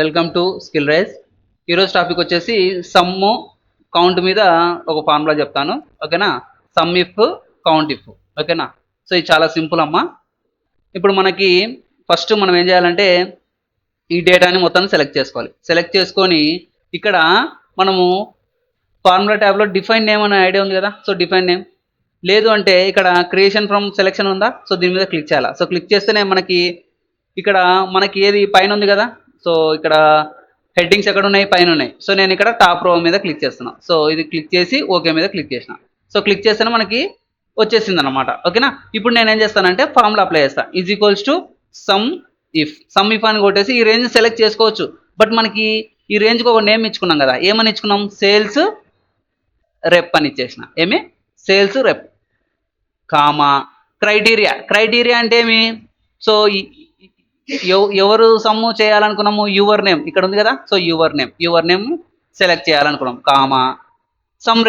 Welcome to skill rise. ఈరోజు topic వచ్చేసి sum count మీద ఒక ఫార్ములా చెప్తాను, ఓకేనా. సమ్ ఇఫ్, కౌంట్ ఇఫ్, ఓకేనా. సో ఇది చాలా సింపుల్ అమ్మా. ఇప్పుడు మనకి ఫస్ట్ మనం ఏం చేయాలంటే ఈ డేటాని మొత్తం సెలెక్ట్ చేసుకోవాలి. సెలెక్ట్ చేసుకొని ఇక్కడ మనము ఫార్ములా ట్యాబ్లో డిఫైన్ నేమ్ అనే ఐడియా ఉంది కదా. సో డిఫైన్ నేమ్ లేదు అంటే ఇక్కడ క్రియేషన్ ఫ్రమ్ సెలెక్షన్ ఉందా, సో దీని మీద క్లిక్ చేయాలి. సో క్లిక్ చేస్తేనే మనకి ఇక్కడ మనకి ఏది పైన ఉంది కదా. సో ఇక్కడ హెడ్డింగ్స్ ఎక్కడ ఉన్నాయి, పైన ఉన్నాయి. సో నేను ఇక్కడ టాప్ రో మీద క్లిక్ చేస్తున్నా. సో ఇది క్లిక్ చేసి ఓకే మీద క్లిక్ చేసిన. సో క్లిక్ చేస్తేనే మనకి వచ్చేసింది అనమాట, ఓకేనా. ఇప్పుడు నేను ఏం చేస్తానంటే ఫార్ములా అప్లై చేస్తాను. Is equals to some if అని కొట్టేసి ఈ రేంజ్ సెలెక్ట్ చేసుకోవచ్చు. బట్ మనకి ఈ రేంజ్కి ఒక నేమ్ ఇచ్చుకున్నాం కదా. ఏమని ఇచ్చుకున్నాం? సేల్స్ రెప్ అని ఇచ్చేసిన. ఏమి? సేల్స్ రెప్ కామా క్రైటీరియా అంటే ఏమి? సో ఎవరు సమ్ము చేయాలనుకున్నాము? యువర్ నేమ్ ఇక్కడ ఉంది కదా. సో యువర్ నేమ్ సెలెక్ట్ చేయాలనుకున్నాం. కామా సమ్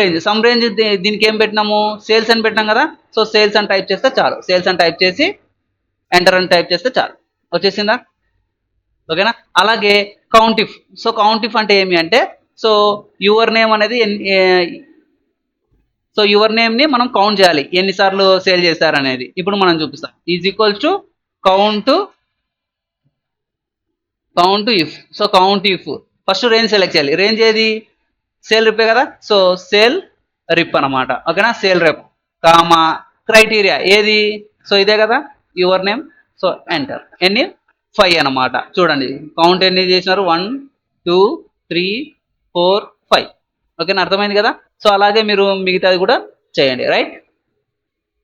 రేంజ్ దీనికి ఏం పెట్టినాము? సేల్స్ అని పెట్టినాం కదా. సో సేల్స్ అని టైప్ చేస్తే చాలు. సేల్స్ అని టైప్ చేసి ఎంటర్ అని టైప్ చేస్తే చాలు, వచ్చేసిందా, ఓకేనా. అలాగే count if. So count if అంటే ఏమి అంటే, సో యువర్ నేమ్ అనేది సో యువర్ నేమ్ని మనం కౌంట్ చేయాలి, ఎన్నిసార్లు సేల్ చేశారనేది. ఇప్పుడు మనం చూపిస్తాం. Is equals to count if. So count if first range select చేయాలి. రేంజ్ ఏది? సేల్ రిప్పే కదా. సో సేల్ రిప్ అనమాట, ఓకేనా. సేల్ రిప్ కామా క్రైటీరియా ఏది? సో ఇదే కదా యువర్ నేమ్. So enter. ఎన్ని? 5 అనమాట. చూడండి కౌంట్ ఎన్ని చేసినారు? 1 2 3 4 5, ఓకేనా. అర్థమైంది కదా. సో అలాగే మీరు మిగతాది కూడా చేయండి, రైట్.